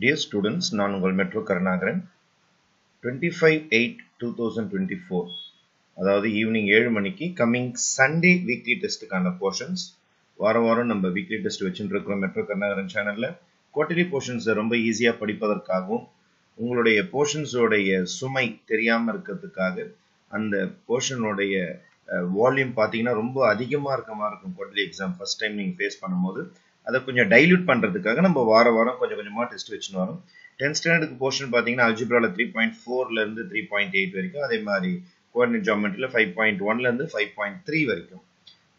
Dear students, நான் உங்கள் metro Karunakaran. 25/8/2024 அதாவது ஈவினிங் 7 மணிக்கு கம்மிங் சண்டே வீக்லி டெஸ்ட்டுக்கான போர்ஷன்ஸ் வாரம் நம்ம வீக்லி டெஸ்ட் வச்சுட்டு இருக்கிறோம் மெட்ரோ கருணாகரன் சேனலில். குவார்டர்லி போர்ஷன்ஸை ரொம்ப ஈஸியாக படிப்பதற்காகவும் உங்களுடைய போர்ஷன்ஸோடைய சுமை தெரியாமல் இருக்கிறதுக்காக அந்த போர்ஷனோடைய வால்யூம் பார்த்தீங்கன்னா ரொம்ப அதிகமாக இருக்க மாதிரி இருக்கும். குவார்டர்லி எக்ஸாம் ஃபர்ஸ்ட் டைம் நீங்கள் ஃபேஸ் பண்ணும்போது அதை கொஞ்சம் டைல்யூட் பண்ணுறதுக்காக நம்ம வாரம் கொஞ்சம் கொஞ்சமாக டெஸ்ட் வச்சுன்னு வரோம். 10th ஸ்டாண்டர்டுக்கு போர்ஷன் பார்த்தீங்கன்னா அல்ஜிப்ராவில் 3.4லேருந்து 3.8 வரைக்கும், அதே மாதிரி கோஆர்டினேட் ஜியோமெட்ரியில் 5.1லேருந்து 5.3 வரைக்கும்.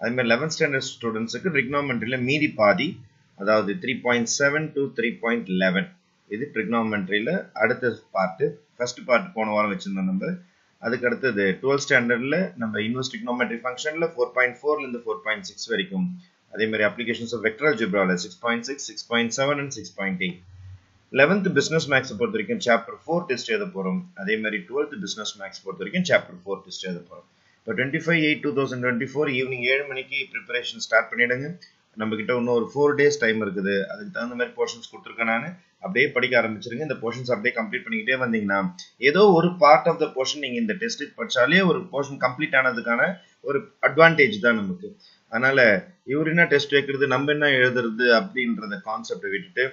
அதே மாதிரி 11th ஸ்டாண்டர்ட் ஸ்டூடெண்ட்ஸுக்கு ட்ரிக்னாமெட்ரியில் மீதி பாதி, அதாவது 3.7 to 3.11. இது ட்ரிக்னாமெட்ரியில் அடுத்த பார்ட்டு. ஃபர்ஸ்ட் பார்ட் போன வாரம் வச்சுருந்தோம் நம்ம. அதுக்கு அடுத்தது 12th ஸ்டாண்டர்டில் நம்ம இன்வெர்ஸ் ட்ரிக்னாமெட்ரி ஃபங்க்ஷனில் 4.4லேருந்து 4.6 வரைக்கும். அதே மாதிரி அப்ளிகேஷன்ஸ் ஆஃப் வெக்டர் அல்ஜிப்ராவில் 6.6, 6.7 and 6.8. 11th பிசினஸ் மேக்ஸ் பொறுத்த வரைக்கும் சாப்டர் 4 டெஸ்ட் எழுத போகிறோம். அதே மாதிரி 12th பிசினஸ் மேக்ஸ் பொறுத்த வரைக்கும் சாப்டர் 4 டெஸ்ட் எழுத போகிறோம். இப்போ 25/8/2024 ஈவினிங் 7 மணிக்கு ப்ரிப்பரேஷன் ஸ்டார்ட் பண்ணிவிடுங்க. நம்மக்கிட்ட இன்னும் ஒரு 4 days டைம் இருக்குது. அதுக்கு தகுந்த மாதிரி போர்ஷன்ஸ் கொடுத்துருக்கேன் நான். அப்படியே படிக்க ஆரம்பிச்சிருங்க. இந்த போர்ஷன்ஸ் அப்படியே கம்ப்ளீட் பண்ணிக்கிட்டே வந்தீங்கன்னா ஏதோ ஒரு பார்ட் ஆஃப் த போர்ஷன் நீங்கள் இந்த டெஸ்ட்டுக்கு படித்தாலே ஒரு போர்ஷன் கம்ப்ளீட் ஆனதுக்கான ஒரு அட்வான்டேஜ் தான் நமக்கு. அதனால இவர் என்ன டெஸ்ட் வைக்கிறது, நம்ம என்ன எழுதுறது அப்படின்றத கான்செப்டை விட்டுட்டு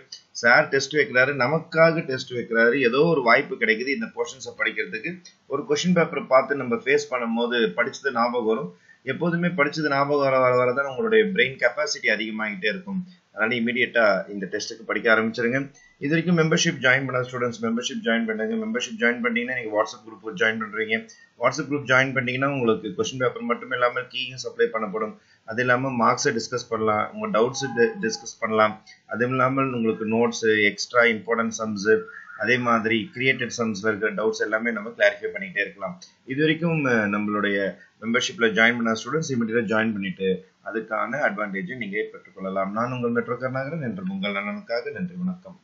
சார் டெஸ்ட் வைக்கிறாரு, நமக்காக டெஸ்ட் வைக்கிறாரு, ஏதோ ஒரு வாய்ப்பு கிடைக்குது இந்த போர்ஷன்ஸை படிக்கிறதுக்கு. ஒரு கொஸ்டின் பேப்பரை பார்த்து நம்ம ஃபேஸ் பண்ணும்போது படிச்சது ஞாபகம் வரும். எப்போதுமே படிச்சது ஞாபகம் வரதான் உங்களுடைய பிரெயின் கெப்பாசிட்டி அதிகமாகிட்டே இருக்கும். அதனால இமீடியட்டா இந்த டெஸ்ட்டுக்கு படிக்க ஆரம்பிச்சிருங்க. இது வரைக்கும் மெம்பர்ஷிப் ஜாயின் பண்ண ஸ்டூடெண்ட்ஸ் மெம்பர்ஷிப் ஜாயின் பண்ணுங்க. மெம்பர்ஷிப் ஜாயின் பண்ணீங்கன்னா நீங்க வாட்ஸ்அப் குரூப் ஜாயின் பண்றீங்க. வாட்ஸ்அப் குரூப் ஜாயின் பண்ணீங்கன்னா உங்களுக்கு கொஸ்டின் பேப்பர் மட்டும் இல்லாமல் கீயும் சப்ளை பண்ணப்படும். அது இல்லாமல் மார்க்ஸை டிஸ்கஸ் பண்ணலாம், உங்க டவுட்ஸ் டிஸ்கஸ் பண்ணலாம். அதுவும் இல்லாமல் உங்களுக்கு நோட்ஸ், எக்ஸ்ட்ரா இம்பார்ட்டன்ட் சம்ஸ், அதே மாதிரி கிரியேட்டட் சம்ஸ்ல இருக்கிற டவுட்ஸ் எல்லாமே நம்ம கிளாரிஃபை பண்ணிட்டே இருக்கலாம். இது வரைக்கும் நம்மளுடைய மெம்பர்ஷிப்ல ஜாயின் பண்ண ஸ்டூடெண்ட்ஸ் இமீடியட்டா ஜாயின் பண்ணிட்டு அதுக்கான அட்வான்டேஜை நீங்க பெற்றுக்கொள்ளலாம். நான் உங்கள் மெட்ரோ கருணாகரன். என்று உங்கள் நலனுக்காக. நன்றி, வணக்கம்.